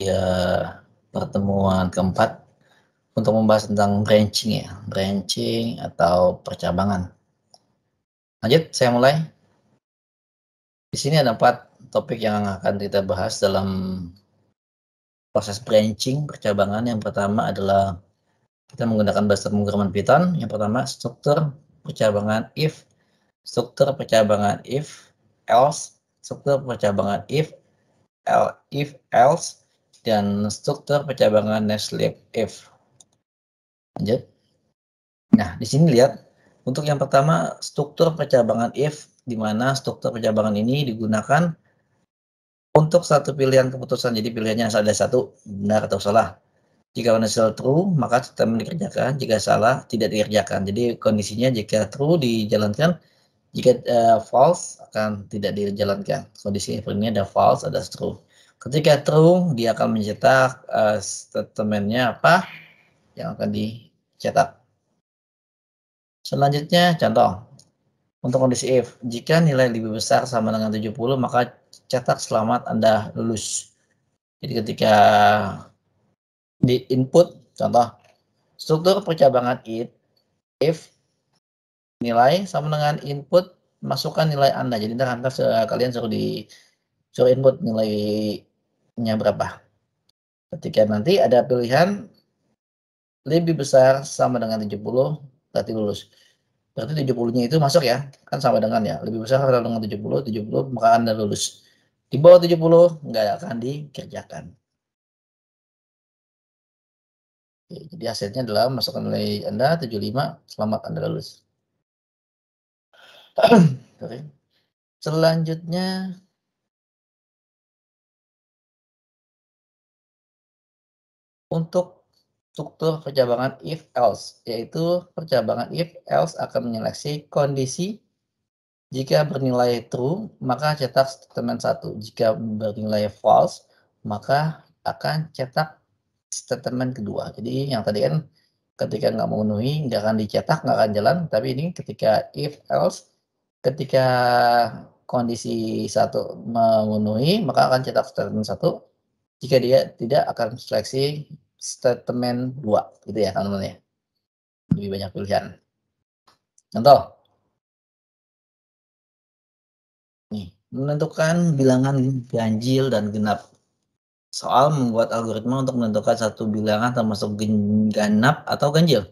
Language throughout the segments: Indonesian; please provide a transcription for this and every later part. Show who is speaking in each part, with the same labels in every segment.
Speaker 1: Ya, pertemuan keempat untuk membahas tentang branching atau percabangan. Lanjut, saya mulai. Di sini ada 4 topik yang akan kita bahas dalam proses branching, percabangan. Yang pertama adalah kita menggunakan bahasa pemrograman Python. Yang pertama, struktur percabangan if, struktur percabangan if, else, struktur percabangan if, else, dan struktur percabangan nested if. Lanjut. Nah, di sini lihat untuk yang pertama struktur percabangan if, di mana struktur percabangan ini digunakan untuk satu pilihan keputusan. Jadi pilihannya ada satu, benar atau salah. Jika hasil true, maka sistem dikerjakan. Jika salah, tidak dikerjakan. Jadi kondisinya jika true dijalankan, jika false akan tidak dijalankan. Kondisi ini ada false, ada true. Ketika true, dia akan mencetak statementnya apa yang akan dicetak. Selanjutnya, contoh. Untuk kondisi if, jika nilai lebih besar sama dengan 70, maka cetak selamat Anda lulus. Jadi ketika di input, contoh, struktur percabangan if nilai sama dengan input, masukkan nilai Anda. Jadi nanti kalian suruh input nilainya berapa. Ketika nanti ada pilihan lebih besar sama dengan 70, berarti lulus. Berarti 70-nya itu masuk ya, kan sama dengan ya, lebih besar dengan 70, maka Anda lulus. Di bawah 70 nggak akan dikerjakan. Oke, jadi hasilnya adalah masukkan nilai Anda 75, selamat Anda lulus. Selanjutnya untuk struktur percabangan if else, yaitu percabangan if else akan menyeleksi kondisi. Jika bernilai true, maka cetak statement 1. Jika bernilai false, maka akan cetak statement kedua. Jadi yang tadi kan ketika nggak memenuhi, nggak akan dicetak, nggak akan jalan. Tapi ini ketika if else, ketika kondisi 1 memenuhi, maka akan cetak statement 1. Jika dia tidak, akan seleksi statement 2. Gitu ya teman-teman ya. Lebih banyak pilihan. Contoh. Nih, menentukan bilangan ganjil dan genap. Soal membuat algoritma untuk menentukan satu bilangan termasuk genap atau ganjil.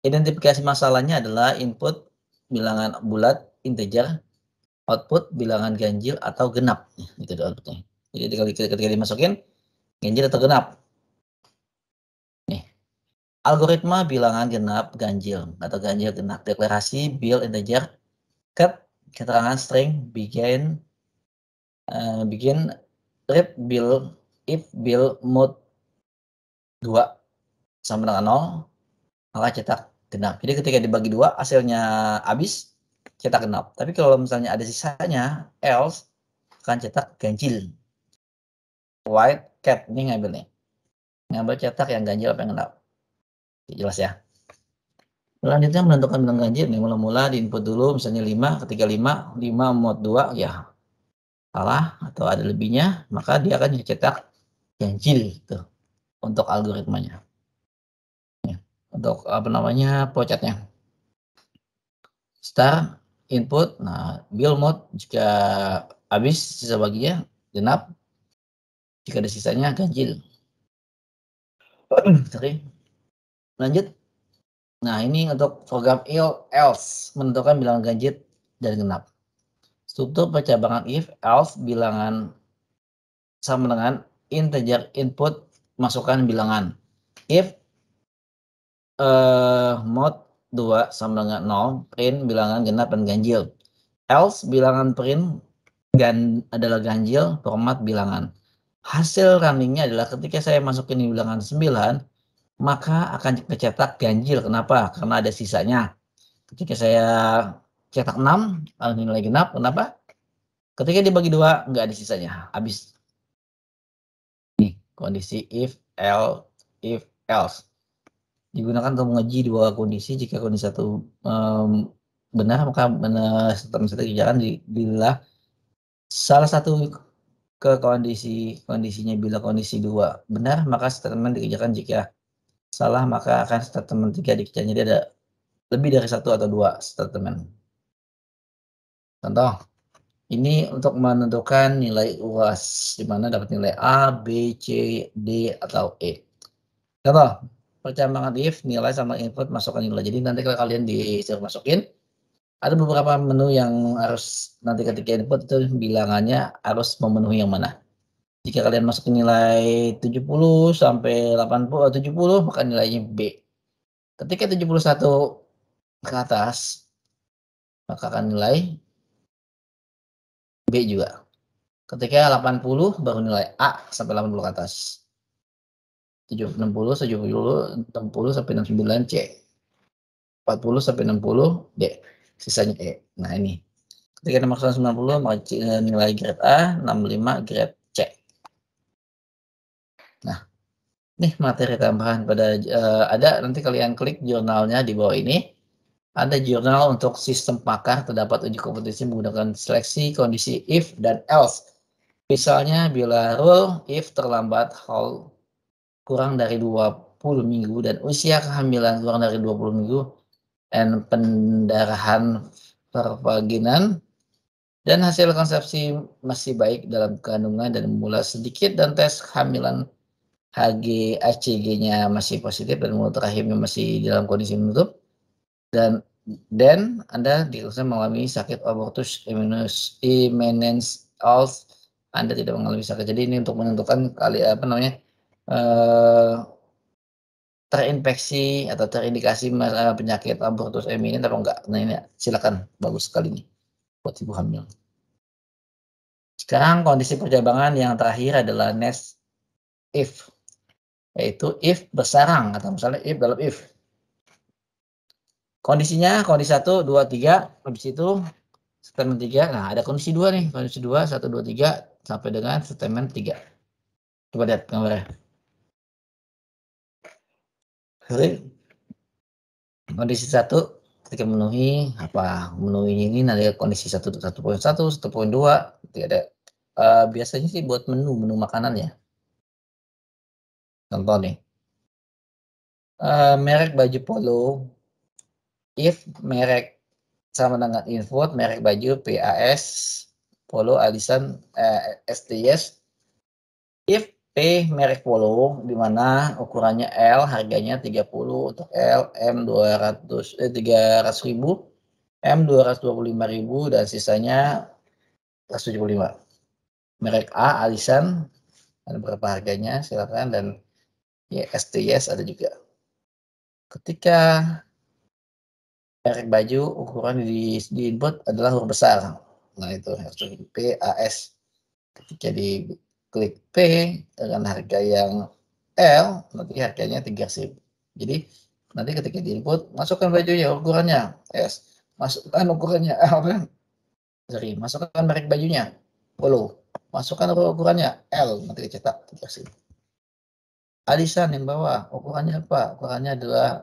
Speaker 1: Identifikasi masalahnya adalah input bilangan bulat integer, output bilangan ganjil atau genap. Itu outputnya. Jadi ketika dimasukin ganjil atau genap. Nih, algoritma bilangan genap ganjil atau ganjil genap. Deklarasi build integer cut keterangan string begin read build if build mode 2 sama dengan 0, maka cetak genap. Jadi ketika dibagi 2 hasilnya habis, cetak genap. Tapi kalau misalnya ada sisanya, else akan cetak ganjil. White cat ini ngambil nih. Ngambil cetak yang ganjil apa yang genap. Jelas ya. Selanjutnya menentukan bilangan ganjil nih, mula-mula di input dulu misalnya 5, ketika 5 mod 2 ya salah atau ada lebihnya, maka dia akan cetak ganjil gitu untuk algoritmanya. Untuk apa namanya flowchartnya. Start input, nah build mode jika habis sisa baginya genap, jika ada sisanya ganjil. Sorry. Lanjut. Nah ini untuk program else menentukan bilangan ganjil dan genap. Struktur percabangan if else bilangan sama dengan integer input masukkan bilangan. If mod 2 sama dengan 0, print bilangan genap dan ganjil. Else bilangan print adalah ganjil, format bilangan. Hasil runningnya adalah ketika saya masukin bilangan 9, maka akan dicetak ganjil. Kenapa? Karena ada sisanya. Ketika saya cetak 6, nilai genap. Kenapa? Ketika dibagi 2, nggak ada sisanya. Habis. Nih, kondisi if else. Digunakan untuk menguji 2 kondisi. Jika kondisi 1 benar, maka statement 1 dikerjakan bila salah satu ke kondisinya. Bila kondisi 2 benar, maka statement dikerjakan. Jika salah, maka akan statement 3 dikerjakan. Jadi ada lebih dari 1 atau 2 statement. Contoh, ini untuk menentukan nilai UAS, di mana dapat nilai A, B, C, D, atau E. Contoh, percambangan if nilai sama input masukkan nilai. Jadi nanti kalau kalian disuruh masukin, ada beberapa menu yang harus nanti ketika input itu bilangannya harus memenuhi yang mana. Jika kalian masukin nilai 70 sampai 80 atau 70, maka nilainya B. Ketika 71 ke atas, maka akan nilai B juga. Ketika 80 baru nilai A sampai 80 ke atas. 60 sampai 69 C. 40 sampai 60 D. Sisanya E. Nah, ini. Ketika nomor 90 maka nilai grade A, 65 grade C. Nah, nih materi tambahan pada ada nanti kalian klik jurnalnya di bawah ini. Ada jurnal untuk sistem pakar, terdapat uji kompetisi menggunakan seleksi kondisi if dan else. Misalnya bila rule if terlambat haul kurang dari 20 minggu dan usia kehamilan kurang dari 20 minggu dan pendarahan pervaginan dan hasil konsepsi masih baik dalam kandungan dan memulai sedikit dan tes kehamilan HCG-nya masih positif dan mulut rahimnya masih dalam kondisi menutup dan Anda diagnosis mengalami sakit abortus imminens Anda tidak mengalami sakit. Jadi ini untuk menentukan terinfeksi atau terindikasi penyakit abortus imminens atau enggak. Nah, ini silakan, bagus sekali nih buat ibu hamil. Sekarang kondisi percabangan yang terakhir adalah next if, yaitu if bersarang atau misalnya if dalam if. Kondisinya kondisi 1, 2, 3, habis itu statement 3. Nah, ada kondisi 2 nih, kondisi 2, 1, 2, 3 sampai dengan statement 3. Coba lihat gambarnya. Kondisi 1 ketika memenuhi memenuhi ini nanti kondisi 1.1, 1.2, ada biasanya sih buat menu makanan ya. Contoh nih. Merek baju polo, if merek sama dengan input merek baju PAS, polo alisan STS, if P merek polo di mana ukurannya L, harganya 30 untuk L, M 300.000, M 225.000 dan sisanya 175. Merek A alisan ada berapa harganya silakan dan ya STS ada juga. Ketika merek baju ukuran di input adalah huruf besar. Nah, itu harus PAS. Ketika diklik P dengan harga yang L, nanti harganya 3.000. Jadi nanti ketika di input masukkan bajunya ukurannya S, masukkan ukurannya L, masukkan merek bajunya polo, masukkan ukurannya L, nanti dicetak 3.000. Alisan yang bawah ukurannya apa? Ukurannya adalah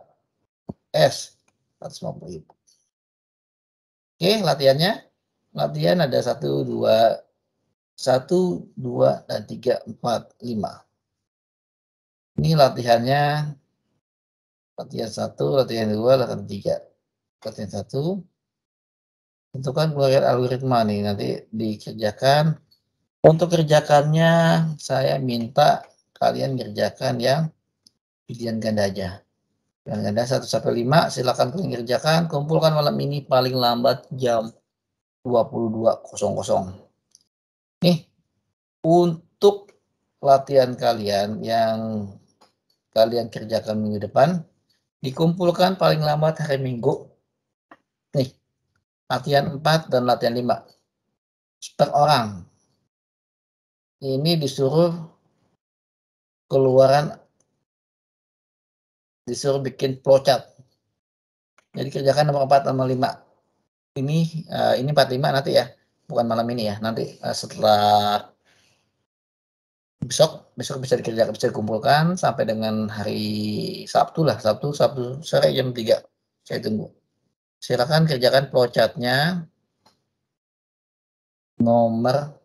Speaker 1: S, 150.000. Oke, latihannya. Latihan ada 1, 2, 3, 4, 5. Ini latihannya, latihan 1, latihan 2, latihan 3. Latihan 1, tentukan keluarkan algoritma nih, nanti dikerjakan. Untuk kerjakannya, saya minta kalian kerjakan yang pilihan ganda aja. Pilihan ganda 1 sampai 5, silakan kalian kerjakan. Kumpulkan malam ini paling lambat jam 22.00. Nih, untuk latihan kalian yang kalian kerjakan minggu depan, dikumpulkan paling lambat hari Minggu. Nih, latihan 4 dan latihan 5. Per orang. Ini disuruh bikin flowchart. Jadi kerjakan nomor 4 sama 5. Ini 4, 5 nanti ya. Bukan malam ini ya. Nanti setelah besok bisa dikerjakan, bisa dikumpulkan sampai dengan hari Sabtu lah. Sabtu sore jam 3. Saya tunggu. Silakan kerjakan flowchart-nya nomor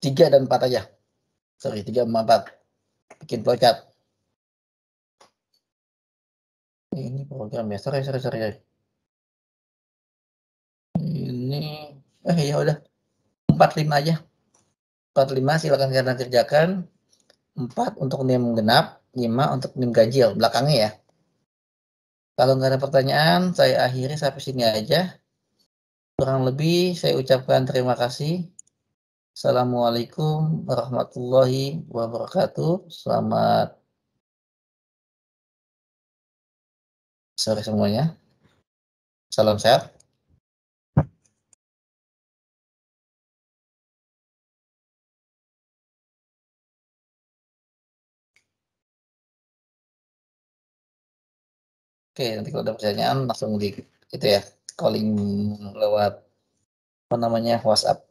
Speaker 1: 3 dan 4 aja. Sorry, 3 sama 4. Bikin flowchart. Ini program ya. Sorry. Ini ya udah 45 aja. 45 silakan kalian kerjakan. 4 untuk NIM genap, 5 untuk NIM ganjil belakangnya ya. Kalau nggak ada pertanyaan, saya akhiri sampai sini aja. Kurang lebih saya ucapkan terima kasih. Assalamualaikum warahmatullahi wabarakatuh. Selamat sore semuanya. Salam sehat. Oke, nanti kalau ada pertanyaan langsung di itu ya, calling lewat apa namanya WhatsApp.